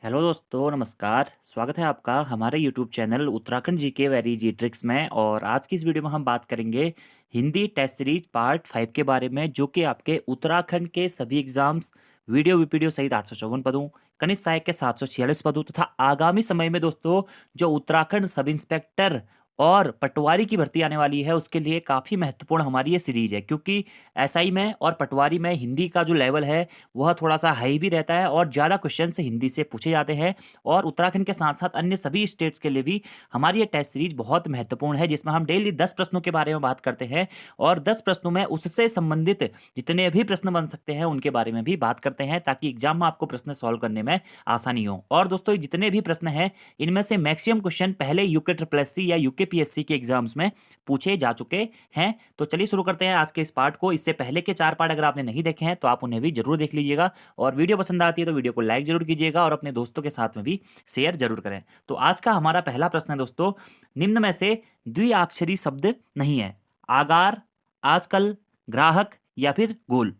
Hello दोस्तों, नमस्कार। स्वागत है आपका हमारे YouTube channel Uttarakhand GK very जी ट्रिक्स में। और आज की इस वीडियो में हम बात करेंगे हिंदी टेस्ट सीरीज पार्ट 5 के बारे में, जो कि आपके उत्तराखंड के सभी एग्जाम्स वीडियो वीपीडीओ सहित 854 पदों, कनिष्ठ सहायक के 746 पदों तथा आगामी समय में दोस्तों जो उत्तराखंड सब इंस्पेक्टर और पटवारी की भर्ती आने वाली है, उसके लिए काफ़ी महत्वपूर्ण हमारी ये सीरीज है। क्योंकि एसआई में और पटवारी में हिंदी का जो लेवल है वह थोड़ा सा हाई भी रहता है और ज़्यादा क्वेश्चन हिंदी से पूछे जाते हैं। और उत्तराखंड के साथ साथ अन्य सभी स्टेट्स के लिए भी हमारी ये टेस्ट सीरीज बहुत महत्वपूर्ण है, जिसमें हम डेली 10 प्रश्नों के बारे में बात करते हैं और 10 प्रश्नों में उससे संबंधित जितने भी प्रश्न बन सकते हैं उनके बारे में भी बात करते हैं, ताकि एग्जाम में आपको प्रश्न सॉल्व करने में आसानी हो। और दोस्तों, ये जितने भी प्रश्न हैं इनमें से मैक्सिमम क्वेश्चन पहले यूके ट्रिपल एससी या यूके पीएससी के एग्जाम्स में पूछे जा चुके हैं। तो चलिए शुरू करते हैं आज के इस पार्ट को। इससे पहले के 4 पार्ट अगर आपने नहीं देखे हैं तो आप उन्हें भी जरूर देख लीजिएगा। और वीडियो पसंद आती है तो वीडियो को लाइक जरूर कीजिएगा और अपने दोस्तों के साथ में भी शेयर जरूर करें। तो आज का हमारा पहला प्रश्न है दोस्तों, निम्न में से द्विअक्षरी शब्द नहीं है। आगार, आजकल, ग्राहक या फिर गोल।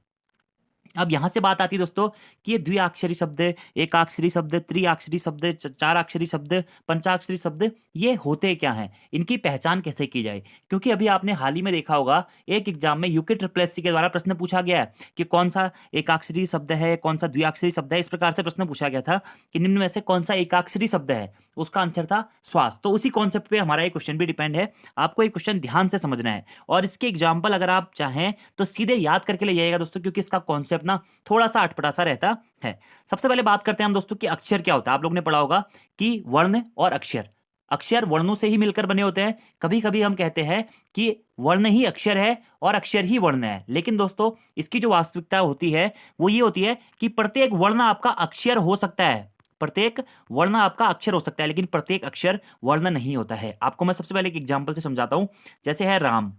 अब यहां से बात आती है दोस्तों कि ये द्विअक्षरी शब्द, एकाक्षरी शब्द, त्रिअक्षरी शब्द, चार अक्षरी शब्द, पंचाक्षरी शब्द, ये होते क्या हैं, इनकी पहचान कैसे की जाए। क्योंकि अभी आपने हाल ही में देखा होगा एक एग्जाम में यूके ट्रिपल एससी के द्वारा प्रश्न पूछा गया है कि कौन सा एकाक्षरी शब्द है, कौन सा द्विअक्षरी शब्द है। इस प्रकार से प्रश्न पूछा गया था कि निम्न में से कौन सा एकाक्षरी शब्द है। उसका आंसर था श्वास। तो उसी कॉन्सेप्ट पे हमारा ये क्वेश्चन भी डिपेंड है। आपको ये क्वेश्चन ध्यान से समझना है और इसके एग्जाम्पल अगर आप चाहें तो सीधे याद करके ले जाइएगा दोस्तों, क्योंकि इसका कॉन्सेप्ट ना थोड़ा सा अटपटा सा रहता है। सबसे पहले बात करते हैं हम दोस्तों कि अक्षर क्या होता है। आप लोग ने पढ़ा होगा कि वर्ण और अक्षर, अक्षर वर्णों से ही मिलकर बने होते हैं। कभी कभी हम कहते हैं कि वर्ण ही अक्षर है और अक्षर ही वर्ण है, लेकिन दोस्तों इसकी जो वास्तविकता होती है वो ये होती है कि प्रत्येक वर्ण आपका अक्षर हो सकता है, प्रत्येक वर्ण आपका अक्षर हो सकता है, लेकिन प्रत्येक अक्षर वर्ण नहीं होता है। आपको मैं सबसे पहले एक एग्जांपल से समझाता हूं। जैसे है राम।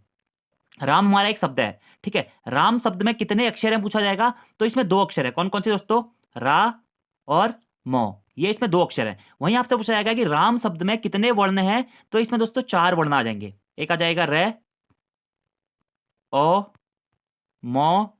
राम हमारा एक शब्द है, ठीक है। राम शब्द में कितने अक्षर हैं पूछा जाएगा तो इसमें 2 अक्षर है। कौन कौन से दोस्तों? रा और मो, ये इसमें 2 अक्षर हैं। वहीं आपसे पूछा जाएगा कि राम शब्द में कितने वर्ण हैं, तो इसमें दोस्तों 4 वर्ण आ जाएंगे। एक आ जाएगा रे, ओ, मो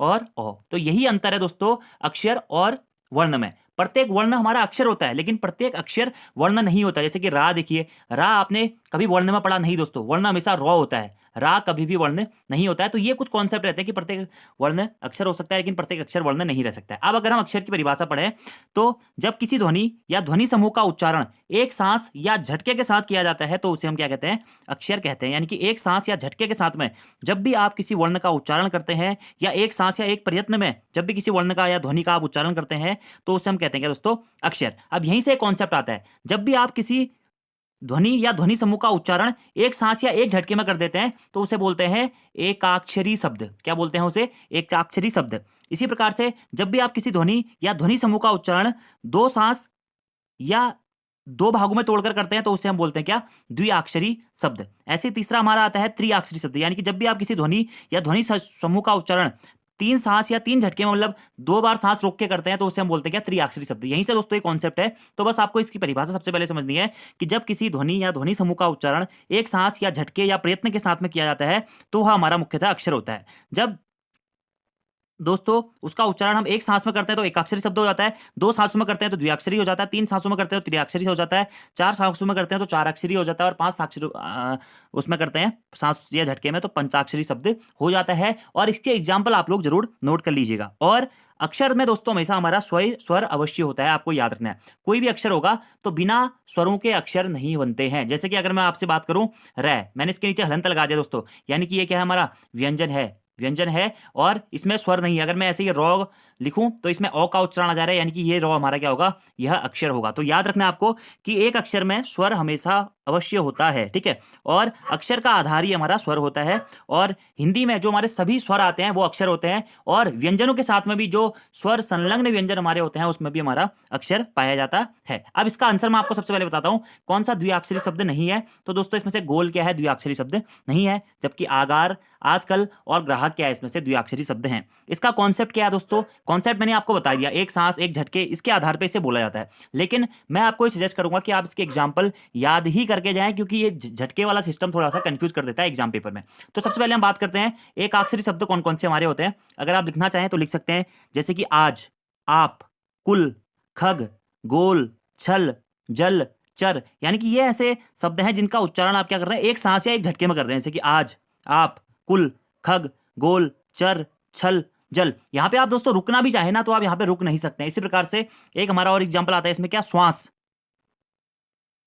और ओ। तो यही अंतर है दोस्तों अक्षर और वर्ण में। प्रत्येक वर्ण हमारा अक्षर होता है, लेकिन प्रत्येक अक्षर वर्ण नहीं होता। जैसे कि रा देखिए, रा आपने कभी वर्ण में पढ़ा नहीं दोस्तों, वर्ण हमेशा रॉ होता है, रा कभी भी वर्ण नहीं होता है। तो ये कुछ कॉन्सेप्ट रहते हैं कि प्रत्येक वर्ण अक्षर हो सकता है, लेकिन प्रत्येक अक्षर वर्ण नहीं रह सकता है। अब अगर हम अक्षर की परिभाषा पढ़ें तो जब किसी ध्वनि या ध्वनि समूह का उच्चारण एक सांस या झटके के साथ किया जाता है तो उसे हम क्या कहते हैं? अक्षर कहते हैं। यानी कि एक सांस या झटके के साथ में जब भी आप किसी वर्ण का उच्चारण करते हैं, या एक सांस या एक प्रयत्न में जब भी किसी वर्ण का या ध्वनि का आप उच्चारण करते हैं, तो उसे हम कहते हैं क्या दोस्तों? अक्षर। अब यहीं से एक कॉन्सेप्ट आता है, जब भी आप किसी ध्वनि या ध्वनि समूह का उच्चारण एक सांस या एक झटके में कर देते हैं तो उसे बोलते हैं एकाक्षरी शब्द। क्या बोलते हैं उसे? एकाक्षरी शब्द। इसी प्रकार से जब भी आप किसी ध्वनि या ध्वनि समूह का उच्चारण 2 सांस या 2 भागों में तोड़कर करते हैं तो उसे हम बोलते हैं क्या? द्विअक्षरी शब्द। ऐसे तीसरा हमारा आता है त्रिअक्षरी शब्द। यानी कि जब भी आप किसी ध्वनि या ध्वनि समूह का उच्चारण 3 सांस या 3 झटके में, मतलब 2 बार सांस रोक के करते हैं तो उसे हम बोलते हैं क्या? त्रिअक्षरी शब्द। यहीं से दोस्तों एक कॉन्सेप्ट है। तो बस आपको इसकी परिभाषा सबसे पहले समझनी है कि जब किसी ध्वनि या ध्वनि समूह का उच्चारण एक सांस या झटके या प्रयत्न के साथ में किया जाता है तो वह हमारा मुख्यतः अक्षर होता है। जब दोस्तों उसका उच्चारण हम एक सांस में करते हैं तो एकाक्षरी शब्द हो जाता है, 2 सांसों में करते हैं तो द्विअक्षरी हो जाता है, 3 सांसों में करते हैं तो त्रिअक्षरी हो जाता है, 4 सांसों में करते हैं तो चार अक्षरी हो जाता है, और 5 उसमें करते हैं सांस या झटके में तो पंचाक्षरी शब्द हो जाता है। और इसके एग्जाम्पल आप लोग जरूर नोट कर लीजिएगा। और अक्षर में दोस्तों हमेशा हमारा स्वर अवश्य होता है, आपको याद रखना है। कोई भी अक्षर होगा तो बिना स्वरों के अक्षर नहीं बनते हैं। जैसे कि अगर मैं आपसे बात करूं रै, मैंने इसके नीचे हलंत लगा दिया दोस्तों, यानी कि ये क्या है? हमारा व्यंजन है, व्यंजन है और इसमें स्वर नहीं है। अगर मैं ऐसे ही रॉ लिखूं तो इसमें ओ का उच्चारण आ जा रहा है, यानी कि ये रॉ हमारा क्या होगा? यह अक्षर होगा। तो याद रखना है आपको कि एक अक्षर में स्वर हमेशा अवश्य होता है, ठीक है। और अक्षर का आधार ही हमारा स्वर होता है। और हिंदी में जो हमारे सभी स्वर आते हैं वो अक्षर होते हैं, और व्यंजनों के साथ में भी जो स्वर संलग्न व्यंजन हमारे होते हैं उसमें भी हमारा अक्षर पाया जाता है। अब इसका आंसर मैं आपको सबसे पहले बताता हूं कौन सा द्विअक्षरी शब्द नहीं है। तो दोस्तों इसमें से गोल क्या है? द्विअक्षरी शब्द नहीं है। जबकि आगार, आजकल और ग्राहक क्या है? इसमें से द्विअक्षरी शब्द हैं। इसका कॉन्सेप्ट क्या है दोस्तों? कॉन्सेप्ट मैंने आपको बता दिया, एक सांस एक झटके, इसके आधार पे इसे बोला जाता है। लेकिन मैं आपको ये सजेस्ट करूंगा कि आप इसके एग्जाम्पल याद ही करके जाएं, क्योंकि ये झटके वाला सिस्टम थोड़ा सा कंफ्यूज कर देता है एग्जाम पेपर में। तो सबसे पहले हम बात करते हैं एक अक्षरी शब्द कौन कौन से हमारे होते हैं। अगर आप लिखना चाहें तो लिख सकते हैं, जैसे कि आज, आप, कुल, खग, गोल, छल, जल, चर, यानी कि ये ऐसे शब्द हैं जिनका उच्चारण आप क्या कर रहे हैं, एक सांस या एक झटके में कर रहे हैं, जैसे कि आज, आप, कुल, खग, गोल, चर, छल, जल। यहाँ पे आप दोस्तों रुकना भी चाहे ना तो आप यहाँ पे रुक नहीं सकते हैं। इसी प्रकार से एक हमारा और एग्जाम्पल आता है इसमें, क्या, श्वास।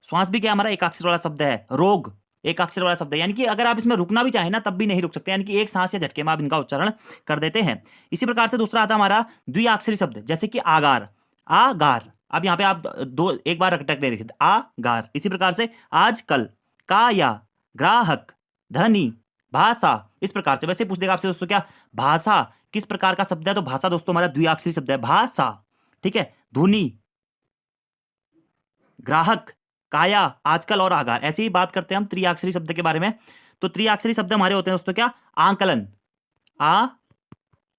श्वास भी क्या हमारा एक अक्षर वाला शब्द है। रोग एक अक्षर वाला शब्द है, यानी कि अगर आप इसमें रुकना भी चाहे ना तब भी नहीं रुक सकते, यानी कि एक सांस या झटके में आप इनका उच्चारण कर देते हैं। इसी प्रकार से दूसरा आता है हमारा द्विअक्षरी शब्द, जैसे कि आगार, आगार। अब यहाँ पे आप दो एक बार रटक दे देखिए, आगार। इसी प्रकार से आजकल, काया, ग्राहक, धनी, भाषा। इस प्रकार से वैसे पूछ देगा आपसे दोस्तों, क्या भाषा किस प्रकार का शब्द है, तो भाषा दोस्तों हमारा द्विअक्षरी शब्द है, भाषा। ठीक है, धुनी, ग्राहक, काया, आजकल और आगार। ऐसे ही बात करते हैं हम त्रिअक्षरी शब्द के बारे में। तो त्रिअक्षरी शब्द हमारे होते हैं दोस्तों, क्या, आंकलन, आ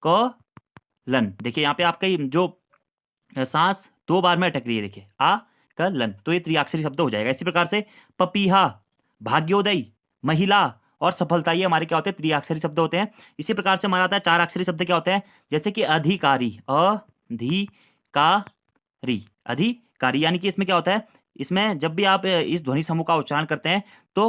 क लन। देखिए यहाँ पे आपका जो सांस दो बार में अटक रही है, देखिए आ क लन, तो ये त्रिअक्षरी शब्द हो जाएगा। इसी प्रकार से पपीहा, भाग्योदय, महिला और सफलता, ये हमारे क्या होते हैं, त्रिअक्षरी शब्द होते हैं। इसी प्रकार से हमारा आता है चार अक्षरी शब्द, क्या होते हैं, जैसे कि अधिकारी, अधिकारी, यानी कि इसमें क्या होता है, इसमें जब भी आप इस ध्वनि समूह का उच्चारण करते हैं तो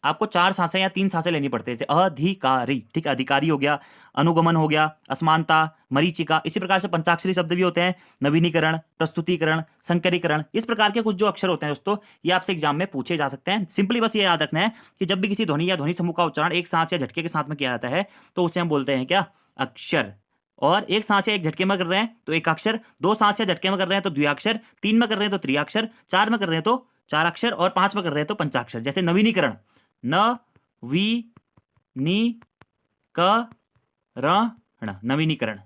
आपको चार सांसें या तीन सांसें लेनी पड़ती है, जैसे अधिकारी, ठीक है, अधिकारी हो गया, अनुगमन हो गया, असमानता, मरीचिका। इसी प्रकार से पंचाक्षरी शब्द भी होते हैं, नवीनीकरण, प्रस्तुतिकरण, संकरीकरण। इस प्रकार के कुछ जो अक्षर होते हैं दोस्तों, ये आपसे एग्जाम में पूछे जा सकते हैं। सिंपली बस ये याद रखना है कि जब भी किसी ध्वनि या ध्वनि समूह का उच्चारण एक सांस या झटके के साथ में किया जाता है तो उसे हम बोलते हैं क्या, अक्षर। और एक सांस या एक झटके में कर रहे हैं तो एक अक्षर, दो सांस या झटके में कर रहे हैं तो द्विअक्षर, तीन में कर रहे हैं तो त्रिअक्षर, चार में कर रहे हैं तो चार अक्षर, और पांच में कर रहे हैं तो पंचाक्षर। जैसे नवीनीकरण, न वी नी क रण, नवीनीकरण।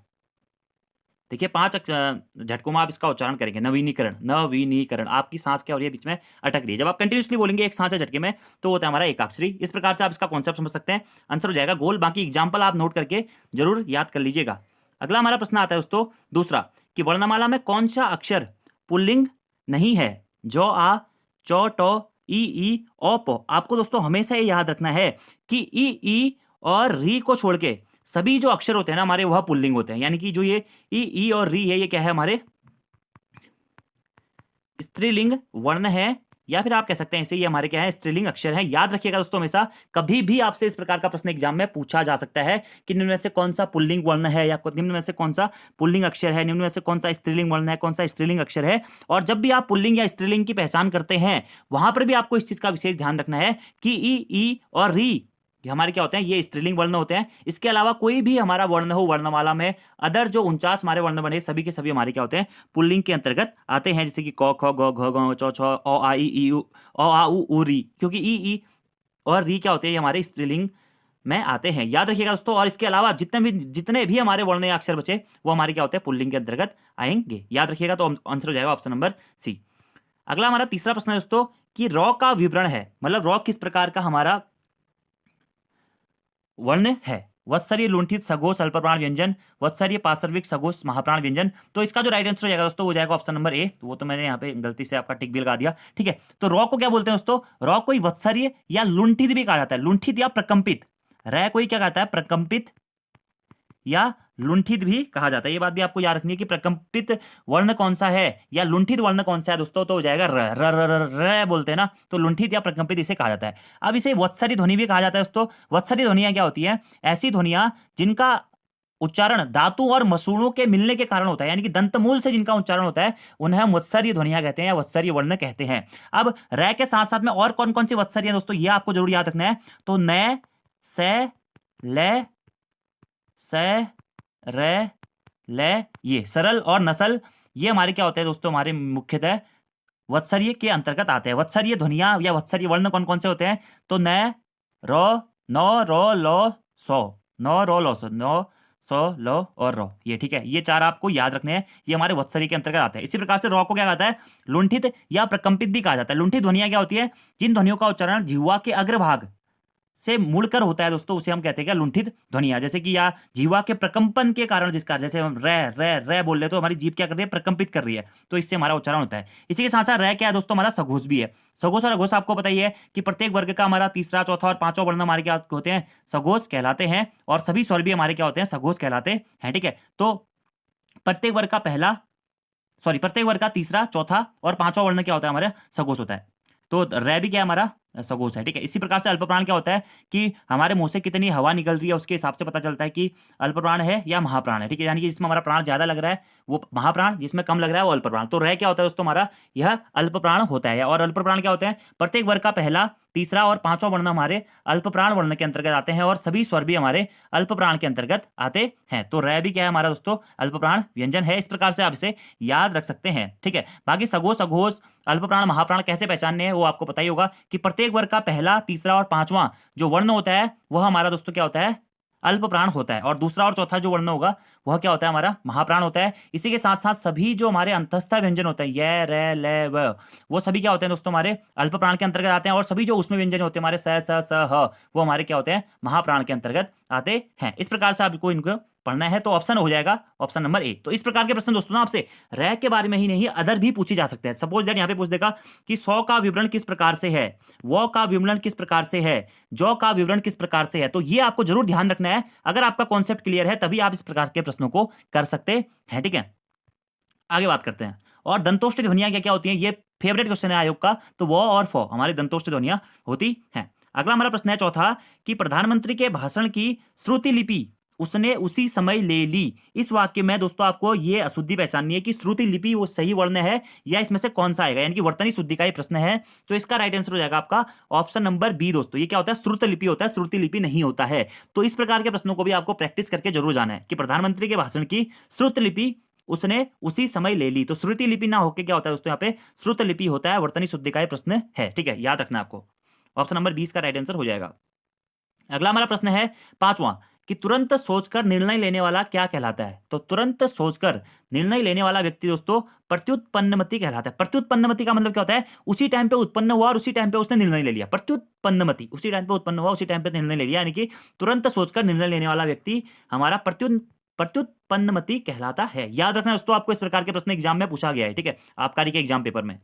देखिए पांच झटकों में आप इसका उच्चारण करेंगे, नवीनीकरण, नवीनीकरण। आपकी सांस क्या हो रही है, बीच में अटक रही है। जब आप कंटिन्यूसली बोलेंगे एक सांस या झटके में तो होता है हमारा एक अक्षरी। इस प्रकार से आप इसका कॉन्सेप्ट समझ सकते हैं। आंसर हो जाएगा गोल। बाकी एग्जाम्पल आप नोट करके जरूर याद कर लीजिएगा। अगला हमारा प्रश्न आता है दोस्तों दूसरा, कि वर्णमाला में कौन सा अक्षर पुल्लिंग नहीं है, जो, आ, चौ, टो, ई, ओ, पो। आपको दोस्तों हमेशा ये याद रखना है कि ई और री को छोड़ के सभी जो अक्षर होते हैं ना हमारे, वह पुल्लिंग होते हैं। यानी कि जो ये ई और री है, ये क्या है, हमारे स्त्रीलिंग वर्ण है, या फिर आप कह सकते हैं इसे, ये हमारे क्या है, स्त्रीलिंग अक्षर है। याद रखिएगा दोस्तों, हमेशा कभी भी आपसे इस प्रकार का प्रश्न एग्जाम में पूछा जा सकता है कि निम्न में से कौन सा पुल्लिंग वर्ण है, या निम्न में से कौन सा पुल्लिंग अक्षर है, निम्न में से कौन सा स्त्रीलिंग वर्ण है, कौन सा स्त्रीलिंग अक्षर है। और जब भी आप पुल्लिंग या स्त्रीलिंग की पहचान करते हैं, वहां पर भी आपको इस चीज का विशेष ध्यान रखना है कि ई और री ये हमारे क्या होते हैं, ये स्त्रीलिंग वर्ण होते हैं। इसके अलावा कोई भी हमारा वर्ण हो वर्णमाला में, अदर जो 49 हमारे वर्ण बने, सभी के सभी हमारे क्या होते हैं, पुल्लिंग के अंतर्गत आते हैं। जैसे कि क, ख, ग, घ, ङ, च, छ, अ, आ, ई, उ, अ, आ, उ, री। क्योंकि ई और री क्या होते हैं, ये हमारे स्त्रीलिंग में आते हैं। याद रखिएगा दोस्तों। और इसके अलावा जितने भी हमारे वर्ण या अक्षर बचे, वो हमारे क्या होते हैं, पुल्लिंग के अंतर्गत आएंगे। याद रखिएगा। तो आंसर हो जाएगा ऑप्शन नंबर सी। अगला हमारा तीसरा प्रश्न है दोस्तों, कि रॉ का विवरण है, मतलब रॉ किस प्रकार का हमारा वर्ण है। वत्सरीय, लुंठित, सघोष, अल्पप्राण व्यंजन, वत्सरीय, पार्श्विक, सघोष, महाप्राण व्यंजन। तो इसका जो राइट आंसर हो जाएगा दोस्तों, वो जाएगा ऑप्शन नंबर ए। तो वो तो मैंने यहाँ पे गलती से आपका टिक भी लगा दिया। ठीक है, तो रॉ को क्या बोलते हैं दोस्तों, रॉ कोई वत्सरीय या लुंठित भी कहा जाता है, लुंठित या प्रकंपित। रै कोई क्या कहता है, प्रकंपित या लुंठित भी कहा जाता है। ये बात भी आपको याद रखनी है कि प्रकंपित वर्ण कौन सा है या लुंठित वर्ण कौन सा है दोस्तों, तो हो जाएगा र, र, र, र, र बोलते हैं ना, तो लुंठित या प्रकंपित इसे कहा जाता है। अब इसे वत्सरी ध्वनि भी कहा जाता है दोस्तों। वत्सरी ध्वनियां क्या होती है, ऐसी ध्वनियां जिनका उच्चारण धातु और मसूड़ों के मिलने के कारण होता है, यानी कि दंतमूल से जिनका उच्चारण होता है, उन्हें हम वत्सरीय ध्वनियां कहते हैं या वत्सरीय वर्ण कहते हैं। अब रै के साथ साथ में और कौन कौन सी वत्सरीय दोस्तों, ये आपको जरूर याद रखना है। तो नय, से, ले, से, रे, ले, ये सरल और नसल, ये हमारे क्या होते हैं दोस्तों, हमारे मुख्यतः वत्सरीय के अंतर्गत आते हैं। वत्सरीय ध्वनियां या वत्सरीय वर्ण कौन कौन से होते हैं, तो न, रो, नो, रो, लो, सो, नो, रो, लो, सो, नो, सो, लो और रो, ये ठीक है। ये चार आपको याद रखने हैं, ये हमारे वत्सरीय के अंतर्गत आते हैं। इसी प्रकार से रॉ को क्या कहता है, लुंठित या प्रकंपित भी कहा जाता है। लुंठित ध्वनियां क्या होती है, जिन ध्वनियों का उच्चारण जिह्वा के अग्रभाग से मुड़कर होता है दोस्तों, उसे हम कहते हैं क्या, लुंठित ध्वनियां। जैसे कि या जीवा के प्रकंपन के कारण, जिसका जैसे हम रे रे रे बोल रहे हैं तो हमारी जीभ क्या कर रही है, प्रकंपित कर रही है, तो इससे हमारा उच्चारण होता है। इसी के साथ साथ रे क्या है दोस्तों, हमारा सघोष भी है। सघोष और अघोष आपको पता ही है कि प्रत्येक वर्ग का हमारा तीसरा, चौथा और पांचवा वर्ण हमारे क्या होते हैं, सघोष कहलाते हैं। और सभी स्वर भी हमारे क्या होते हैं, सघोष कहलाते हैं। ठीक है, तो प्रत्येक वर्ग का पहला, सॉरी, प्रत्येक वर्ग का तीसरा, चौथा और पांचवा वर्ण क्या होता है हमारा? सघोष होता है। तो रे भी क्या है हमारा? सघोष है, ठीक है। इसी प्रकार से अल्पप्राण क्या होता है कि हमारे मुंह से कितनी हवा निकल रही है उसके हिसाब से पता चलता है कि अल्पप्राण है या महाप्राण है, ठीक है। यानी कि जिसमें हमारा प्राण ज्यादा लग रहा है वो महाप्राण, जिसमें कम लग रहा है वो अल्पप्राण। तो रे क्या होता है दोस्तों हमारा? यह अल्पप्राण होता है। और अल्पप्राण क्या होते हैं? प्रत्येक वर्ग का पहला, तीसरा और पांचवा वर्ण हमारे अल्पप्राण वर्ण के अंतर्गत आते हैं और सभी स्वर भी हमारे अल्पप्राण के अंतर्गत आते हैं। तो रे भी क्या है हमारा दोस्तों? अल्पप्राण व्यंजन है। इस प्रकार से आप इसे याद रख सकते हैं, ठीक है। बाकी सघोष, अघोष, अल्पप्राण, महाप्राण कैसे पहचानने हैं वो आपको पता ही होगा कि प्रत्येक वर्ग का पहला, तीसरा और पांचवा जो वर्ण होता है वह हमारा दोस्तों क्या होता है? अल्पप्राण होता है। और दूसरा और चौथा जो वर्ण होगा वह क्या होता है हमारा? महाप्राण होता है। इसी के साथ साथ सभी जो हमारे अंतस्थ व्यंजन होते हैं ये, रे, ले, व, वो सभी क्या होते हैं दोस्तों? हमारे अल्पप्राण के अंतर्गत आते हैं। और सभी जो उसमें व्यंजन होते हैं हमारे स, स, ह, वो हमारे क्या होते हैं? महाप्राण के अंतर्गत आते हैं। इस प्रकार से आपको इनको पढ़ना है। तो ऑप्शन हो जाएगा ऑप्शन नंबर ए। तो इस प्रकार के प्रश्न दोस्तों ना आपसे रे के बारे में ही नहीं अदर भी पूछे जा सकते हैं। सपोज दैट यहाँ पे पूछ देगा कि 100 का विवरण किस प्रकार से है, वो का विवरण किस प्रकार से है, जो का विवरण किस प्रकार से है। तो ये आपको जरूर ध्यान रखना है। अगर आपका कॉन्सेप्ट क्लियर है तभी आप इस प्रकार के प्रश्नों को कर सकते हैं, ठीक है। आगे बात करते हैं। और दंतोष्ठ ध्वनियां क्या क्या होती हैं? ये फेवरेट क्वेश्चन है आयोग का। तो वो और फो हमारी दंतोष्ठ ध्वनियां होती हैं। अगला हमारा प्रश्न है चौथा कि प्रधानमंत्री के भाषण की श्रुति लिपि उसने उसी समय ले ली। इस वाक्य में दोस्तों आपको ये अशुद्धि पहचाननी है कि श्रुति लिपि वो सही वर्ण है या इसमें से कौन सा आएगा, यानी कि वर्तनी शुद्धि का ये प्रश्न है। तो इसका राइट आंसर हो जाएगा आपका ऑप्शन नंबर बी दोस्तों। ये क्या होता है? श्रुत लिपि होता है, श्रुति लिपि नहीं होता है। तो इस प्रकार के प्रश्नों को भी आपको प्रैक्टिस करके जरूर जाना है कि प्रधानमंत्री के भाषण की श्रुत लिपि उसने उसी समय ले ली। तो श्रुति लिपि ना होकर क्या होता है दोस्तों? यहाँ पे श्रुत लिपि होता है, वर्तनी शुद्धि का ये प्रश्न है, ठीक है। याद रखना आपको ऑप्शन नंबर 20 का राइट आंसर हो जाएगा। अगला हमारा प्रश्न है पांचवा कि तुरंत सोचकर निर्णय लेने वाला क्या कहलाता है? तो तुरंत सोचकर निर्णय लेने वाला व्यक्ति दोस्तों प्रत्युत्पन्नमति कहलाता है। प्रत्युत्पन्नमति का मतलब क्या होता है? उसी टाइम पे उत्पन्न हुआ और उसी टाइम पे उसने निर्णय ले लिया। प्रत्युत्पन्नमति, उसी टाइम पे उत्पन्न हुआ, उसी टाइम पे निर्णय ले लिया, यानी कि तुरंत सोचकर निर्णय लेने वाला व्यक्ति हमारा प्रत्युत्पन्नमति कहलाता है। याद रखना दोस्तों, आपको इस प्रकार के प्रश्न एग्जाम में पूछा गया है, ठीक है, आबकारी के एग्जाम पेपर में।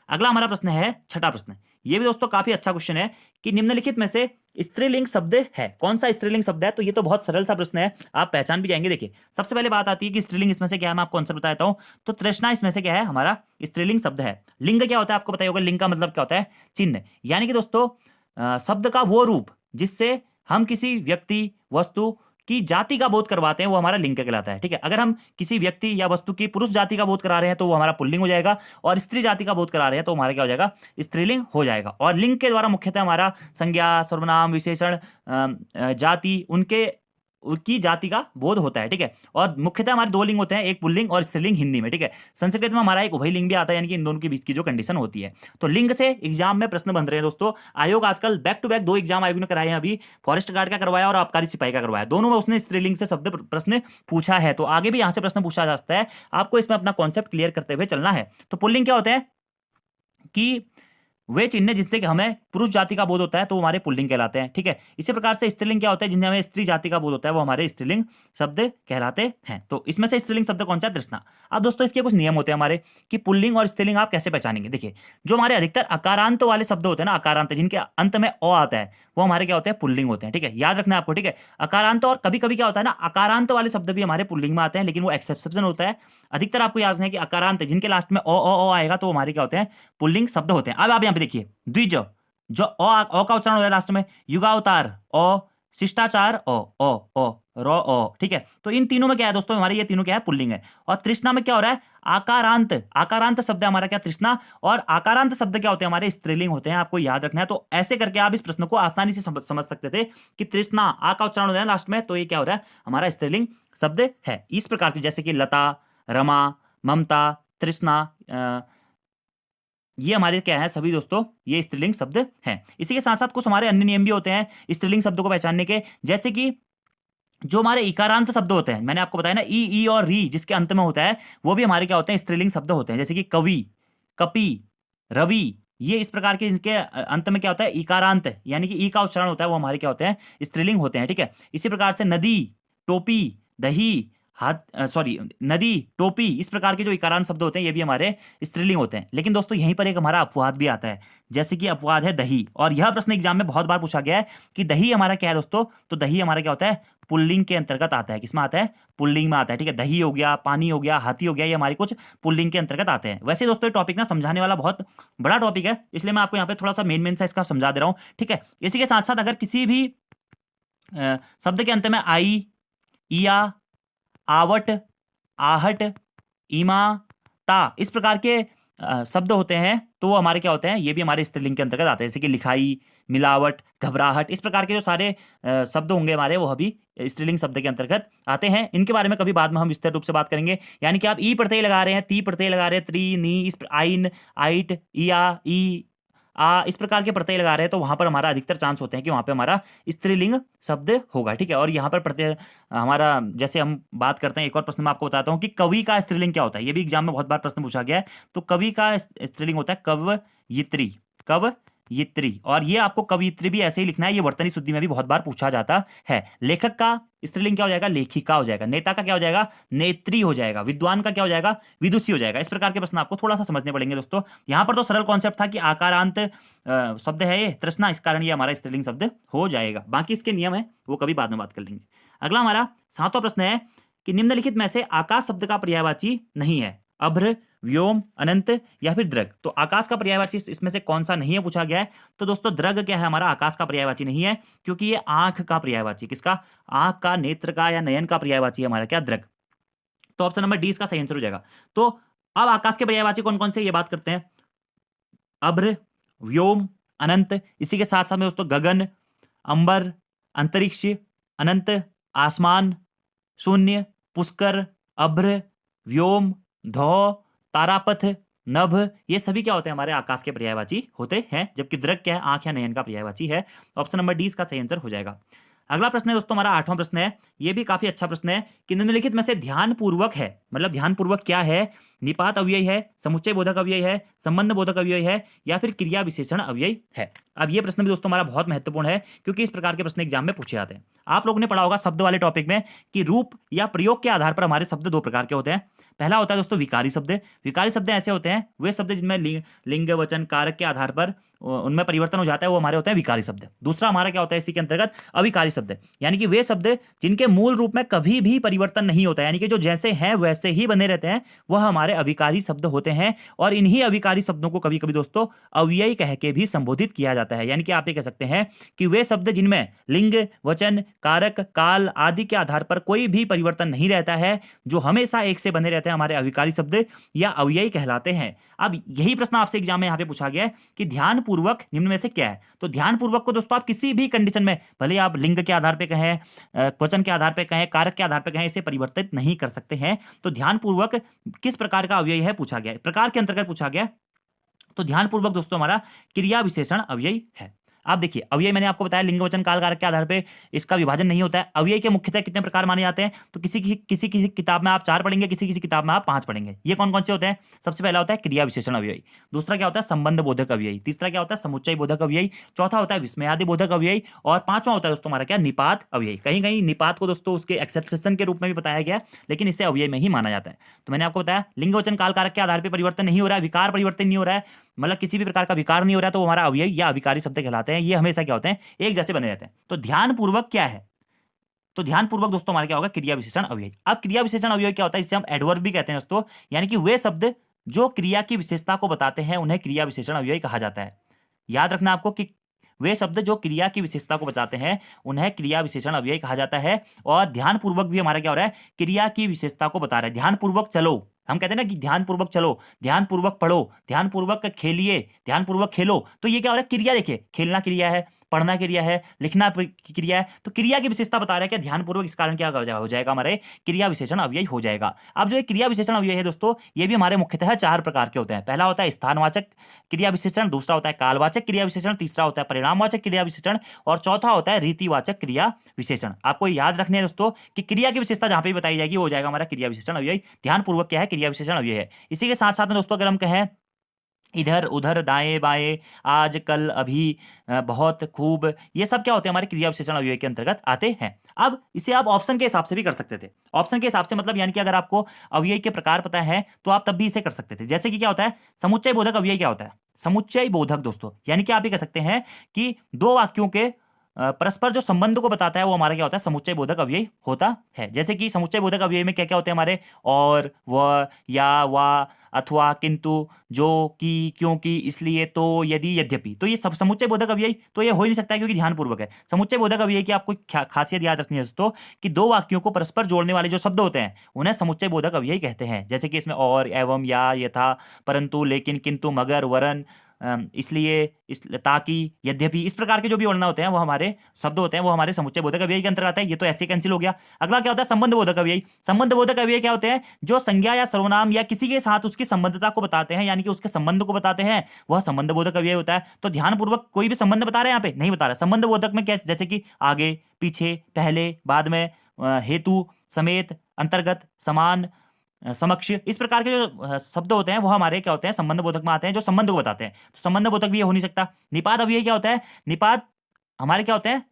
अगला हमारा प्रश्न है छठा प्रश्न। ये भी दोस्तों काफी अच्छा क्वेश्चन है कि निम्नलिखित में से स्त्रीलिंग शब्द है, कौन सा स्त्रीलिंग शब्द है? तो ये तो बहुत सरल सा प्रश्न है, आप पहचान भी जाएंगे। देखिए सबसे पहले बात आती है कि स्त्रीलिंग इसमें से क्या है, मैं आपको आंसर बता देता हूं। तो तृष्णा इसमें से क्या है? हमारा स्त्रीलिंग शब्द है। लिंग क्या होता है आपको पता ही होगा, लिंग का मतलब क्या होता है? चिन्ह। यानी कि दोस्तों शब्द का वो रूप जिससे हम किसी व्यक्ति, वस्तु की जाति का बोध करवाते हैं वो हमारा लिंग कहलाता है, ठीक है। अगर हम किसी व्यक्ति या वस्तु की पुरुष जाति का बोध करा रहे हैं तो वो हमारा पुल्लिंग हो जाएगा, और स्त्री जाति का बोध करा रहे हैं तो हमारा क्या हो जाएगा? स्त्रीलिंग हो जाएगा। और लिंग के द्वारा मुख्यतः हमारा संज्ञा, सर्वनाम, विशेषण, जाति, उनकी जाति का बोध होता है, ठीक है। और मुख्यतः हमारे दो लिंग होते हैं, एक पुल्लिंग और स्त्रीलिंग हिंदी में, ठीक है। संस्कृत में हमारा एक उभय लिंग भी आता है, यानी कि इन दोनों के बीच की जो कंडीशन होती है। तो लिंग से एग्जाम में प्रश्न बन रहे हैं दोस्तों। आयोग आजकल बैक टू बैक 2 एग्जाम आयोग ने कराए हैं, अभी फॉरेस्ट गार्ड का करवाया और आबकारी सिपाही का करवाया। दोनों में उसने स्त्रीलिंग से शब्द प्रश्न पूछा है, तो आगे भी यहां से प्रश्न पूछा जा सकता है। आपको इसमें अपना कॉन्सेप्ट क्लियर करते हुए चलना है। तो पुल्लिंग क्या होते हैं कि वे चिन्ह जिससे कि हमें पुरुष जाति का बोध होता है तो वो हमारे पुल्लिंग कहलाते हैं, ठीक है। इसी प्रकार से स्त्रीलिंग क्या होता है? जिन्हें हमें स्त्री जाति का बोध होता है वो हमारे स्त्रीलिंग शब्द कहलाते हैं। तो इसमें से स्त्रीलिंग शब्द कौन सा? तृष्णा। अब दोस्तों इसके कुछ नियम होते हैं हमारे कि पुल्लिंग और स्त्रीलिंग आप कैसे पहचानेंगे। देखिए जो हमारे अधिकतर अकारांत वाले शब्द होते हैं ना, अकारांत जिनके अंत में ओ आता है, वो हमारे क्या होते हैं? पुल्लिंग होते हैं, ठीक है। याद रखना है आपको, ठीक है। अकारांत, और कभी कभी क्या होता है ना, अकारांत वाले शब्द भी हमारे पुल्लिंग में आते हैं, लेकिन वो एक्सेप्शन होता है। अधिकतर आपको याद रखना है कि अकारांत जिनके लास्ट में ओ आएगा तो हमारे क्या होते हैं? पुल्लिंग शब्द होते हैं। अब आप यहाँ पे देखिए द्विज, जो ओ का उच्चारण हो रहा है लास्ट में, युगावतार ओ, शिष्टाचार ओ रो ओ, ठीक है। तो इन तीनों में क्या है दोस्तों? हमारे ये तीनों क्या है? पुल्लिंग है। और तृष्णा में क्या हो रहा है? आकारांत, आकारांत शब्द है हमारा क्या? तृष्णा। और आकारांत शब्द क्या होते हैं? हमारे स्त्रीलिंग होते हैं, आपको याद रखना है। तो ऐसे करके आप इस प्रश्न को आसानी से समझ सकते थे कि तृष्णा, आ का उच्चारण हो रहा है लास्ट में, तो ये क्या हो रहा है? हमारा स्त्रीलिंग शब्द है। इस प्रकार की जैसे कि लता, रमा, ममता, तृष्णा, ये हमारे क्या है सभी दोस्तों? ये स्त्रीलिंग शब्द हैं। इसी के साथ साथ कुछ हमारे अन्य नियम भी होते हैं स्त्रीलिंग शब्दों को पहचानने के, जैसे कि जो हमारे इकारांत शब्द होते हैं, मैंने आपको बताया ना, ई और री जिसके अंत में होता है, वो भी हमारे क्या होते हैं? स्त्रीलिंग शब्द होते हैं। जैसे कि कवि, कपि, रवि, ये इस प्रकार के इनके अंत में क्या होता है? इकारांत, यानी कि ई का उच्चारण होता है, वो हमारे क्या होते हैं? स्त्रीलिंग होते हैं, ठीक है। इसी प्रकार से नदी, टोपी, दही, हाथ, सॉरी, नदी, टोपी, इस प्रकार के जो इकारांत शब्द होते हैं ये भी हमारे स्त्रीलिंग होते हैं। लेकिन दोस्तों यहीं पर एक हमारा अपवाद भी आता है, जैसे कि अपवाद है दही। और यह प्रश्न एग्जाम में बहुत बार पूछा गया है कि दही हमारा क्या है दोस्तों, तो दही हमारा क्या होता है, पुल्लिंग के अंतर्गत आता है। किसमें आता है, पुल्लिंग में आता है। ठीक है, दही हो गया, पानी हो गया, हाथी हो गया, ये हमारी कुछ पुल्लिंग के अंतर्गत आते हैं। वैसे दोस्तों ये टॉपिक ना समझाने वाला बहुत बड़ा टॉपिक है, इसलिए मैं आपको यहाँ पे थोड़ा सा मेन सा इसका समझा दे रहा हूँ। ठीक है, इसी के साथ साथ अगर किसी भी शब्द के अंत में आई, इया, आवट, आहट, ईमा, ता, इस प्रकार के शब्द होते हैं, तो वो हमारे क्या होते हैं, ये भी हमारे स्त्रीलिंग के अंतर्गत आते हैं। जैसे कि लिखाई, मिलावट, घबराहट, इस प्रकार के जो सारे शब्द होंगे हमारे, वो भी स्त्रीलिंग शब्द के अंतर्गत आते हैं। इनके बारे में कभी बाद में हम विस्तार रूप से बात करेंगे। यानी कि आप ई प्रत्यय लगा रहे हैं, ती प्रत्यय लगा रहे हैं, त्री, नी, इस आइन, आइट, इया, ई, इस प्रकार के प्रत्यय लगा रहे हैं, तो वहां पर हमारा अधिकतर चांस होते हैं कि वहां पे हमारा स्त्रीलिंग शब्द होगा। ठीक है, और यहाँ पर प्रत्यय हमारा, जैसे हम बात करते हैं, एक और प्रश्न मैं आपको बताता हूँ कि कवि का स्त्रीलिंग क्या होता है। ये भी एग्जाम में बहुत बार प्रश्न पूछा गया है। तो कवि का स्त्रीलिंग होता है कवयित्री, कवयित्री। और ये आपको कवयित्री भी ऐसे ही लिखना है, ये वर्तनी शुद्धि में भी बहुत बार पूछा जाता है। लेखक का स्त्रीलिंग क्या हो जाएगा, लेखिका हो जाएगा। नेता का क्या हो जाएगा, नेत्री हो जाएगा। विद्वान का क्या हो जाएगा, विदुषी हो जाएगा। इस प्रकार के प्रश्न आपको थोड़ा सा समझने पड़ेंगे दोस्तों। यहाँ पर तो सरल कॉन्सेप्ट था कि आकारांत शब्द है ये तृष्णा, इस कारण ये हमारा स्त्रीलिंग शब्द हो जाएगा। बाकी इसके नियम है वो कभी बाद में बात कर लेंगे। अगला हमारा 7वां प्रश्न है कि निम्नलिखित में से आकाश शब्द का पर्यायवाची नहीं है, अभ्र, व्योम, अनंत या फिर दृग। तो आकाश का पर्यायवाची इसमें से कौन सा नहीं है पूछा गया है। तो दोस्तों दृग क्या है, हमारा आकाश का पर्यायवाची नहीं है, क्योंकि ये आंख का पर्यायवाची, किसका, आंख का, नेत्र का या नयन का पर्यायवाची है हमारा क्या, दृग। तो ऑप्शन नंबर डी इसका सही आंसर हो जाएगा। तो अब आकाश के पर्यायवाची कौन कौन से ये बात करते हैं, अभ्र, व्योम, अनंत। इसी के साथ साथ में दोस्तों गगन, अंबर, अंतरिक्ष, अनंत, आसमान, शून्य, पुष्कर, अभ्र, व्योम, धौ, तारापथ, नभ, ये सभी क्या होते हैं, हमारे आकाश के पर्यायवाची होते हैं। जबकि दृग क्या है, आंख या नयन का पर्यायवाची है। ऑप्शन नंबर डी इसका सही आंसर हो जाएगा। अगला प्रश्न है दोस्तों हमारा 8वां प्रश्न है। ये भी काफी अच्छा प्रश्न है कि निम्नलिखित में से ध्यानपूर्वक है, मतलब ध्यानपूर्वक क्या है, निपात अव्यय है, समुच्चय बोधक अव्यय है, संबंध बोधक अव्यय है, या फिर क्रिया विशेषण अव्यय है। अब ये प्रश्न भी दोस्तों हमारा बहुत महत्वपूर्ण है, क्योंकि इस प्रकार के प्रश्न एग्जाम में पूछे जाते हैं। आप लोगों ने पढ़ा होगा शब्द वाले टॉपिक में कि रूप या प्रयोग के आधार पर हमारे शब्द दो प्रकार के होते हैं। पहला होता है दोस्तों विकारी शब्द। विकारी शब्द ऐसे होते हैं, वे शब्द जिनमें लिंग, वचन, कारक के आधार पर उनमें परिवर्तन हो जाता है, वो हमारे होते हैं विकारी शब्द। दूसरा हमारा क्या होता है इसी के अंतर्गत, अविकारी शब्द, यानी कि वे शब्द जिनके मूल रूप में कभी भी परिवर्तन नहीं होता है, यानी कि जो जैसे हैं वैसे ही बने रहते हैं, वह हमारे अविकारी शब्द होते हैं। और इन्हीं अविकारी शब्दों को कभी कभी दोस्तों अव्ययी कह के भी संबोधित किया जाता है। यानी कि आप ये कह सकते हैं कि वे शब्द जिनमें लिंग, वचन, कारक, काल आदि के आधार पर कोई भी परिवर्तन नहीं रहता है, जो हमेशा एक से बने रहते हैं, हमारे अविकारी शब्द या अव्ययी कहलाते हैं। अब यही प्रश्न आपसे एग्जाम में यहाँ पे पूछा गया है कि ध्यानपूर्वक निम्न में से क्या है। तो ध्यानपूर्वक को दोस्तों आप किसी भी कंडीशन में, भले आप लिंग के आधार पे कहें, वचन के आधार पे कहें, कारक के आधार पे कहें, इसे परिवर्तित नहीं कर सकते हैं। तो ध्यानपूर्वक किस प्रकार का अव्ययी है पूछा गया है, प्रकार के अंतर्गत पूछा गया। तो ध्यानपूर्वक दोस्तों हमारा क्रिया विशेषण अव्ययी है। आप देखिए अव्यय मैंने आपको बताया लिंग, वचन, काल, कारक के आधार पे इसका विभाजन नहीं होता है। अव्यय के मुख्यतः कितने प्रकार माने जाते हैं, तो किसी किताब में आप 4 पढ़ेंगे, किसी किताब में आप 5 पढ़ेंगे। ये कौन कौन से होते हैं, सबसे पहला होता है क्रिया विशेषण अव्ययी, दूसरा क्या होता है संबंध बोधक अव्ययी, तीसरा क्या होता है समुच्चय बोधक अव्ययी, चौथा होता है विस्मयादि बोधक अव्ययी, और पांचवा होता है दोस्तों हमारा क्या, निपात अव्ययी। कहीं कहीं निपात को दोस्तों उसके एक्सेप्शन के रूप में भी बताया गया, लेकिन इसे अव्यय में ही माना जाता है। तो मैंने आपको बताया लिंग, वचन, काल, कारक के आधार पर परिवर्तन नहीं हो रहा है, विकार परिवर्तन नहीं हो रहा है, मतलब किसी भी प्रकार का विकार नहीं हो रहा है, तो हमारा अव्यय या अविकारी शब्द कहलाते हैं। ये हमेशा क्या होते हैं, एक जैसे बने रहते हैं। तो ध्यानपूर्वक क्या है, तो ध्यानपूर्वक दोस्तों हमारा क्या होगा, क्रिया विशेषण अव्यय। अब क्रिया विशेषण अव्यय क्या होता है, इसे हम एडवर्ब भी कहते हैं दोस्तों, यानी कि वे शब्द जो क्रिया की विशेषता को बताते हैं उन्हें क्रिया विशेषण अव्यय कहा जाता है। याद रखना आपको कि वे शब्द जो क्रिया की विशेषता को बताते हैं उन्हें क्रिया विशेषण अव्यय कहा जाता है। और ध्यानपूर्वक भी हमारा क्या हो रहा है, क्रिया की विशेषता को बता रहा है। ध्यानपूर्वक चलो, हम कहते हैं ना कि ध्यानपूर्वक चलो, ध्यानपूर्वक पढ़ो, ध्यानपूर्वक खेलिए, ध्यानपूर्वक खेलो। तो ये क्या हो रहा है, क्रिया देखिए, खेलना क्रिया है, पढ़ना क्रिया है, लिखना क्रिया है। तो क्रिया की विशेषता बता रहा है कि ध्यानपूर्वक, इस कारण क्या हो जाएगा, हमारे क्रिया विशेषण अव्यय हो जाएगा। अब जो ये क्रिया विशेषण अव्यय है दोस्तों, ये भी हमारे मुख्यतः 4 प्रकार के होते हैं। पहला होता है स्थानवाचक क्रिया विशेषण, दूसरा होता है कालवाचक क्रिया विशेषण, तीसरा होता है परिणामवाचक क्रिया विशेषण, और चौथा होता है रीतिवाचक क्रिया विशेषण। आपको याद रखने है दोस्तों कि क्रिया की विशेषता जहां पर भी बताई जाएगी वो हो जाएगा हमारा क्रिया विशेषण अव्यय। ध्यानपूर्वक क्या है, क्रिया विशेषण अव्यय है। इसी के साथ साथ में दोस्तों अगर हम कहें इधर उधर दाएं बाएं आज कल अभी बहुत खूब, ये सब क्या होते हैं हमारे क्रिया विशेषण अव्यय के अंतर्गत आते हैं। अब इसे आप ऑप्शन के हिसाब से भी कर सकते थे। ऑप्शन के हिसाब से मतलब यानी कि अगर आपको अव्यय के प्रकार पता है तो आप तब भी इसे कर सकते थे। जैसे कि क्या होता है समुच्चय बोधक अव्यय क्या होता है, समुच्चय बोधक दोस्तों यानी कि आप ये कह सकते हैं कि दो वाक्यों के परस्पर जो संबंध को बताता है वो हमारा क्या होता है समुच्चय बोधक अव्यय होता है। जैसे कि समुच्चय बोधक अव्यय में क्या क्या होते हैं हमारे और, व, या, वा, अथवा, किंतु, जो, कि, क्योंकि, इसलिए, तो, यदि, यद्यपि। तो ये सब समुच्चय बोधक अव्यय तो ये हो ही नहीं सकता है क्योंकि ध्यानपूर्वक है। समुच्चय बोधक अव्यय की आपको खासियत याद रखनी है दोस्तों कि दो वाक्यों को परस्पर जोड़ने वाले जो शब्द होते हैं उन्हें समुच्चय बोधक अव्यय कहते हैं। जैसे कि इसमें और, एवं, या, यथा, परंतु, लेकिन, किंतु, मगर, वरन, इसलिए, इस, ताकि, यद्यपि, इस प्रकार के जो भी वर्णन होते हैं वो हमारे शब्द होते हैं वो हमारे समुच्चय बोधक अव्यय के अंतर्गत आते हैं। ये तो ऐसे कैंसिल हो गया। अगला क्या होता है संबंध बोधक अव्यय। संबंध बोधक अव्यय क्या होते हैं जो संज्ञा या सर्वनाम या किसी के साथ उसकी संबंधता को बताते हैं यानी कि उसके संबंध को बताते हैं, वह संबंध बोधक अव्यय होता है। तो ध्यानपूर्वक कोई भी संबंध बता रहे हैं यहाँ पे नहीं बता रहा। संबंध बोधक में क्या जैसे कि आगे, पीछे, पहले, बाद में, हेतु, समेत, अंतर्गत, समान, समक्ष, इस प्रकार के जो शब्द होते हैं वो हमारे क्या होते हैं संबंध बोधक में आते हैं जो संबंध को बताते हैं। तो संबंध बोधक भी ये हो नहीं सकता। निपात अव्यय क्या होता है, निपात हमारे क्या होते हैं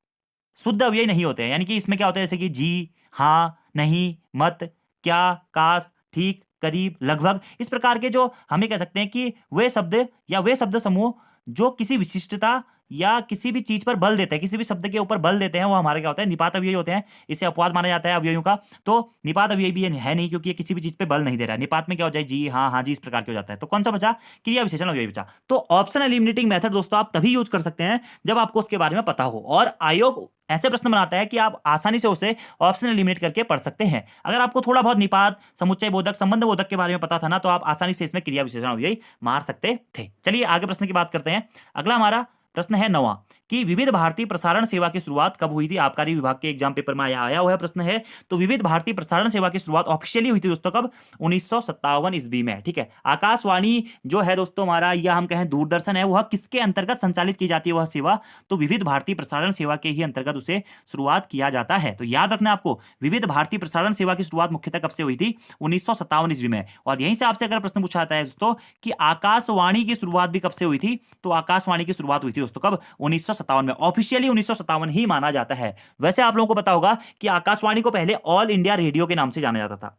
शुद्ध अव्यय नहीं होते हैं यानी कि इसमें क्या होता है जैसे कि जी, हाँ, नहीं, मत, क्या, काश, ठीक, करीब, लगभग, इस प्रकार के जो हमें कह सकते हैं कि वे शब्द या वे शब्द समूह जो किसी विशिष्टता या किसी भी चीज पर बल देते हैं, किसी भी शब्द के ऊपर बल देते हैं, वो हमारे क्या होता है निपात अव्यय होते हैं। इसे अपवाद माना जाता है अव्ययों का। तो निपात अव्यय भी है नहीं क्योंकि ये किसी भी चीज पे बल नहीं दे रहा है। निपात में क्या हो जाए जी, हाँ, हाँ जी, इस प्रकार के हो जाता है। तो कौन सा बचा, क्रिया विशेषण अव्यय बचा। तो ऑप्शन एलिमिनेटिंग मेथड दोस्तों आप तभी यूज कर सकते हैं जब आपको उसके बारे में पता हो और आयोग ऐसे प्रश्न बनाता है कि आप आसानी से उसे ऑप्शन एलिमिनेट करके पढ़ सकते हैं। अगर आपको थोड़ा बहुत निपात, समुच्चय बोधक, संबंध बोधक के बारे में पता था ना तो आप आसानी से इसमें क्रिया विशेषण अव्यय मार सकते थे। चलिए आगे प्रश्न की बात करते हैं। अगला हमारा प्रश्न है 9वां कि विविध भारती प्रसारण सेवा की शुरुआत कब हुई थी। आबकारी विभाग के एग्जाम पेपर में आया हुआ प्रश्न है। तो विविध भारती प्रसारण सेवा की शुरुआत ऑफिशियली हुई थी दोस्तों कब, 1957 ईस्वी में। ठीक है। आकाशवाणी जो है दोस्तों हमारा या हम कहें दूरदर्शन है वह किसके अंतर्गत संचालित की जाती है वह सेवा, तो विविध भारती प्रसारण सेवा के ही अंतर्गत उसे शुरुआत किया जाता है। तो याद रखना आपको विविध भारती प्रसारण सेवा की शुरुआत मुख्यतः कब से हुई थी, 1957 ईस्वी में। और यहीं से आपसे अगर प्रश्न पूछा जाता है दोस्तों कि आकाशवाणी की शुरुआत भी कब से हुई थी, तो आकाशवाणी की शुरुआत हुई थी दोस्तों कब, 1957 में। ऑफिशियली 1957 ही माना जाता है। वैसे आप लोगों को पता होगा कि आकाशवाणी को पहले ऑल इंडिया रेडियो के नाम से जाना जाता था,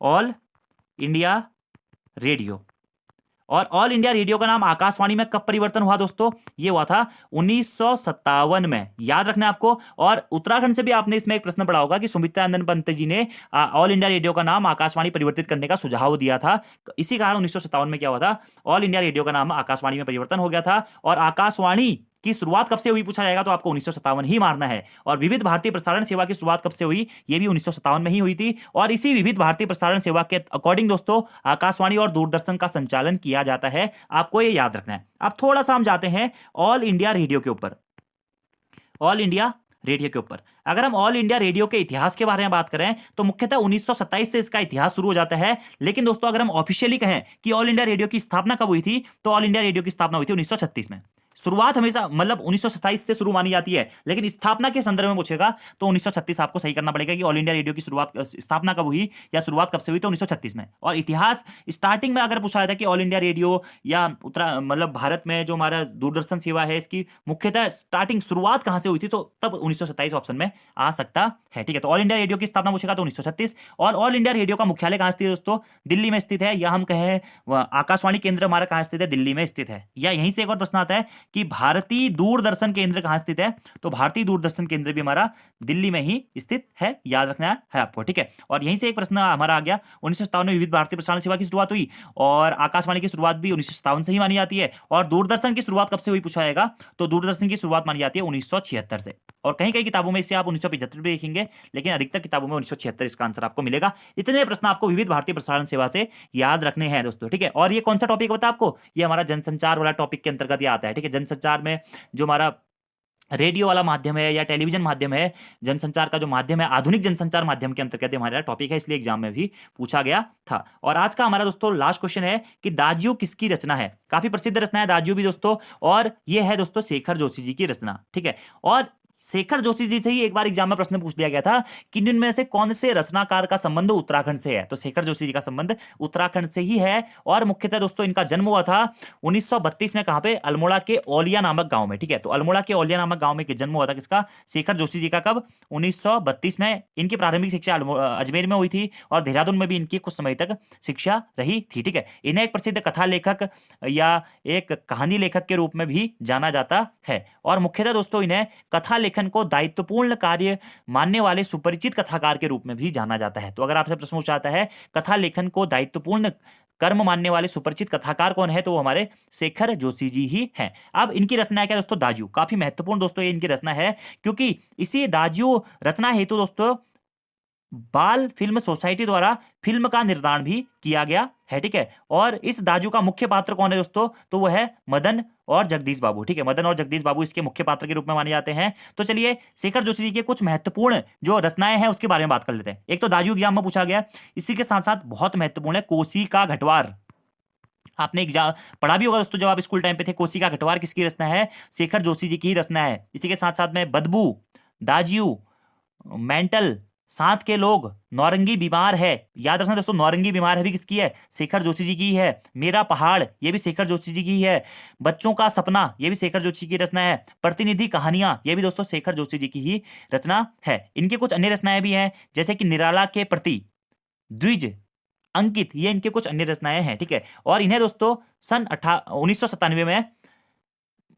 ऑल इंडिया रेडियो। और ऑल इंडिया रेडियो का नाम आकाशवाणी में कब परिवर्तन हुआ दोस्तों, ये हुआ था 1957 में। याद रखना है आपको। और उत्तराखंड से भी आपने इसमें एक प्रश्न पढ़ा होगा कि सुमित्रानंदन पंत जी ने ऑल इंडिया रेडियो का नाम आकाशवाणी परिवर्तित करने का सुझाव दिया था। इसी कारण 1957 में क्या हुआ था, ऑल इंडिया रेडियो का नाम आकाशवाणी में परिवर्तन हो गया था। और आकाशवाणी की शुरुआत कब से हुई पूछा जाएगा तो आपको 1957 ही मारना है। और विविध भारतीय प्रसारण सेवा की शुरुआत कब से हुई, ये भी 1957 में ही हुई थी। और इसी विविध भारतीय प्रसारण सेवा के अकॉर्डिंग दोस्तों आकाशवाणी और दूरदर्शन का संचालन किया जाता है। आपको ये याद रखना है। अब थोड़ा सा हम जाते हैं ऑल इंडिया रेडियो के ऊपर। ऑल इंडिया रेडियो के ऊपर अगर हम ऑल इंडिया रेडियो के इतिहास के बारे में बात करें तो मुख्यतः 1927 से इसका इतिहास शुरू हो जाता है। लेकिन दोस्तों अगर हम ऑफिशियली कहें कि ऑल इंडिया रेडियो की स्थापना कब हुई थी, तो ऑल इंडिया रेडियो की स्थापना हुई थी 1936 में। शुरुआत हमेशा मतलब 1927 से शुरू मानी जाती है, लेकिन स्थापना के संदर्भ में पूछेगा तो 1936 आपको सही करना पड़ेगा कि ऑल इंडिया रेडियो की शुरुआत स्थापना कब हुई या शुरुआत कब से हुई, तो 1936 में। और इतिहास स्टार्टिंग में अगर पूछा जाता है कि ऑल इंडिया रेडियो या मतलब भारत में जो हमारा दूरदर्शन सेवा है इसकी मुख्यतः स्टार्टिंग शुरुआत कहां से हुई थी, तो तब 1927 ऑप्शन में आ सकता है। ठीक है। तो ऑल इंडिया रेडियो की स्थापना पूछेगा तो 1936। और ऑल इंडिया रेडियो का मुख्यालय कहां स्थित है दोस्तों, दिल्ली में स्थित है। या हम कहें आकाशवाणी केंद्र हमारा कहां स्थित है, दिल्ली में स्थित है। या यहीं से एक और प्रश्न आता है कि भारतीय दूरदर्शन केंद्र कहां स्थित है, तो भारतीय दूरदर्शन केंद्र भी हमारा दिल्ली में ही स्थित है। याद रखना है आपको। ठीक है। और यहीं से एक प्रश्न हमारा आ गया 1957 में विविध भारतीय प्रसारण सेवा की शुरुआत हुई और आकाशवाणी की शुरुआत भी 1957 से ही मानी जाती है। और दूरदर्शन की शुरुआत कब से हुई पूछा जाएगा, तो दूरदर्शन की शुरुआत मानी जाती है 1976 से। और कहीं कहीं किताबों में इसे आप 1975 भी देखेंगे, लेकिन अधिकतर किताबों में 1976 इसका आंसर आपको मिलेगा। इतने प्रश्न आपको विविध भारतीय प्रसारण सेवा से याद रखने हैं दोस्तों। ठीक है। और ये कौन सा टॉपिक बता आपको, ये हमारा जनसंचार वाला टॉपिक के अंतर्गत ये आता है। ठीक है। जनसंचार में जो हमारा रेडियो वाला माध्यम है या टेलीविजन माध्यम है, जनसंचार का जो माध्यम है आधुनिक जनसंचार माध्यम के अंतर्गत हमारा टॉपिक है, इसलिए एग्जाम में भी पूछा गया था। और आज का हमारा दोस्तों लास्ट क्वेश्चन है कि दाज्यू किसकी रचना है। काफी प्रसिद्ध रचना है दाज्यू भी दोस्तों, और ये है दोस्तों शेखर जोशी जी की रचना। ठीक है। और शेखर जोशी जी से ही एक बार एग्जाम में प्रश्न पूछ दिया गया था कि इनमें से कौन से रचनाकार का संबंध उत्तराखंड से है, तो शेखर जोशी जी का संबंध उत्तराखंड से ही है। और मुख्यतः दोस्तों इनका जन्म हुआ था 1932 में, कहां पे, अल्मोड़ा के औलिया नामक गांव में, ठीक है। तो अल्मोड़ा के औलिया नामक गांव में जन्म हुआ था किसका, शेखर जोशी जी का, कब, 1932 में। इनकी प्रारंभिक शिक्षा अजमेर में हुई थी और देहरादून में भी इनकी कुछ समय तक शिक्षा रही थी, ठीक है। इन्हें एक प्रसिद्ध कथा लेखक या एक कहानी लेखक के रूप में भी जाना जाता है। और मुख्यतः दोस्तों इन्हें कथा लेखन को दायित्वपूर्ण कार्य मानने वाले सुपरिचित कथाकार के रूप में भी जाना जाता है। तो अगर आपसे प्रश्न पूछा जाता है कथा लेखन को दायित्वपूर्ण कर्म मानने वाले सुपरिचित कथाकार कौन है, तो वो हमारे शेखर जोशी जी ही हैं। अब इनकी रचना है क्या दोस्तों, दाजू। काफी महत्वपूर्ण दोस्तों ये इनकी रचना है, क्योंकि इसी दाजू रचना हेतु दोस्तों बाल फिल्म सोसाइटी द्वारा फिल्म का निर्माण भी किया गया है, ठीक है। और इस दाजू का मुख्य पात्र कौन है दोस्तों, तो वह है मदन और जगदीश बाबू, ठीक है। मदन और जगदीश बाबू इसके मुख्य पात्र के रूप में माने जाते हैं। तो चलिए शेखर जोशी जी के कुछ महत्वपूर्ण जो रचनाएं हैं उसके बारे में बात कर लेते हैं। एक तो दाजू एग्जाम में पूछा गया, इसी के साथ साथ बहुत महत्वपूर्ण है कोसी का घटवार। आपने एग्जाम पढ़ा भी होगा दोस्तों जब आप स्कूल टाइम पे थे, कोसी का घटवार किसकी रचना है, शेखर जोशी जी की ही रचना है। इसी के साथ साथ में बदबू, दाजू, मेंटल, साथ के लोग, नौरंगी बीमार है, याद रखना दोस्तों नौरंगी बीमार है भी किसकी है, शेखर जोशी जी की है। मेरा पहाड़ ये भी शेखर जोशी जी की है। बच्चों का सपना ये भी शेखर जोशी की रचना है। प्रतिनिधि कहानियां ये भी दोस्तों शेखर जोशी जी की ही रचना है। इनके कुछ अन्य रचनाएं भी हैं, जैसे कि निराला के प्रति, द्विज, अंकित, ये इनके कुछ अन्य रचनाएं हैं, ठीक है। और इन्हें दोस्तों सन 1997 में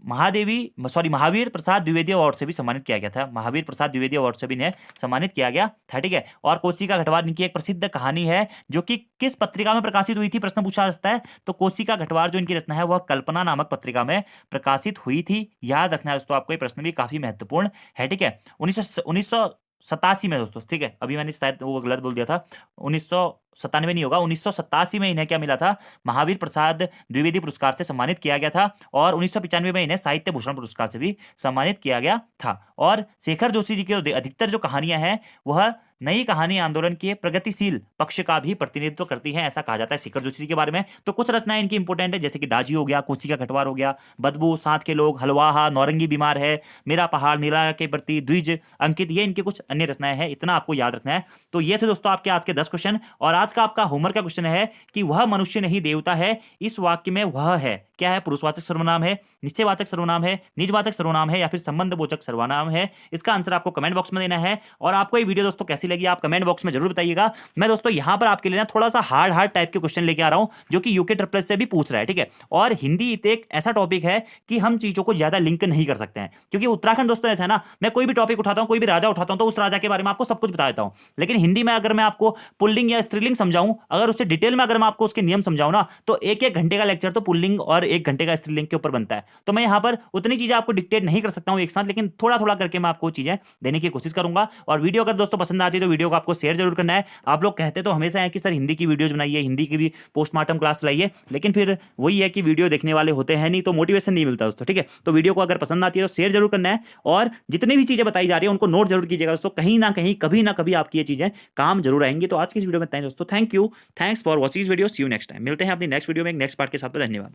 महावीर प्रसाद द्विवेदी अवार्ड से भी सम्मानित किया गया था। महावीर प्रसाद द्विवेदी अवार्ड से भी इन्हें सम्मानित किया गया था, ठीक है। और कोसी का घटवार इनकी एक प्रसिद्ध कहानी है, जो कि किस पत्रिका में प्रकाशित हुई थी, प्रश्न पूछा जाता है। तो कोसी का घटवार जो इनकी रचना है वह कल्पना नामक पत्रिका में प्रकाशित हुई थी। याद रखना है दोस्तों आपको, ये प्रश्न भी काफी महत्वपूर्ण है, ठीक है। 1987 में दोस्तों, ठीक है, अभी मैंने शायद वो गलत बोल दिया था, 1997 नहीं होगा, 1987 में इन्हें क्या मिला था, महावीर प्रसाद द्विवेदी पुरस्कार से सम्मानित किया गया था। और 1995 में इन्हें साहित्य भूषण पुरस्कार से भी सम्मानित किया गया था। और शेखर जोशी जी की अधिकतर जो कहानियां हैं वह नई कहानी आंदोलन के प्रगतिशील पक्ष का भी प्रतिनिधित्व करती हैं, ऐसा कहा जाता है शेखर जोशी जी के बारे में। तो कुछ रचनाएं इनकी इंपोर्टेंट है, जैसे कि दाजी हो गया, कोसी का घटवार हो गया, बदबू, साथ के लोग, हलवाहा, नौरंगी बीमार है, मेरा पहाड़, नीला के प्रति, द्विज, अंकित, ये इनकी कुछ अन्य रचनाएं हैं। इतना आपको याद रखना है। तो ये थे दोस्तों आपके आज के 10 क्वेश्चन। और आज का आपका होमवर्क का क्वेश्चन है कि वह मनुष्य नहीं देवता है, इस वाक्य में वह है क्या है, पुरुषवाचक सर्वनाम है, निश्चयवाचक सर्वनाम है, निजवाचक सर्वनाम है, या फिर संबंधबोधक सर्वनाम है। इसका आंसर आपको कमेंट बॉक्स में देना है। और आपको ये वीडियो दोस्तों कैसी लगी आप कमेंट बॉक्स में जरूर बताइएगा। मैं दोस्तों यहां पर आपके लिए ना थोड़ा सा हार्ड टाइप के क्वेश्चन लेके आ रहा हूं, जो कि यूके ट्रिपल से भी पूछ रहा है, ठीक है। और हिंदी एक ऐसा टॉपिक है कि हम चीजों को ज्यादा लिंक नहीं कर सकते हैं, क्योंकि उत्तराखंड दोस्तों ऐसा है ना, मैं कोई भी टॉपिक उठाता हूं, कोई भी राजा उठाता हूं, तो उस राजा के बारे में आपको सब कुछ बता देता हूं। लेकिन हिंदी में अगर मैं आपको पुल्लिंग या स्त्रीलिंग समझाऊं, अगर उससे डिटेल में अगर मैं आपको उसके नियम समझाऊं ना, तो एक घंटे का लेक्चर तो पुल्लिंग और 1 घंटे का स्त्रीलिंग के ऊपर बनता है। तो मैं यहां पर उतनी चीजें आपको डिक्टेट नहीं कर सकता हूं एक साथ, लेकिन थोड़ा थोड़ा करके मैं आपको चीजें देने की कोशिश करूंगा। और वीडियो अगर दोस्तों पसंद आती है तो वीडियो को आपको शेयर जरूर करना है। आप लोग कहते तो हमेशा है कि सर हिंदी की वीडियोज बनाइए, हिंदी की भी पोस्टमार्टम क्लास लाइए, लेकिन फिर वही है कि वीडियो देखने वाले होते हैं नहीं, तो मोटिवेशन नहीं मिलता दोस्तों, ठीक है। तो वीडियो को अगर पसंद आती है तो शेयर जरूर करना है, और जितनी भी चीजें बताई जा रही है उनको नोट जरूर कीजिएगा दोस्तों। कहीं ना कहीं कभी ना कभी आपकी ये चीजें काम जरूर आएंगी। तो आज की इस वीडियो में इतना ही दोस्तों। Thank you, thanks for watching this video, see you next time. मिलते हैं अपनी नेक्स्ट वीडियो में एक नेक्स्ट पार्ट के साथ। धन्यवाद।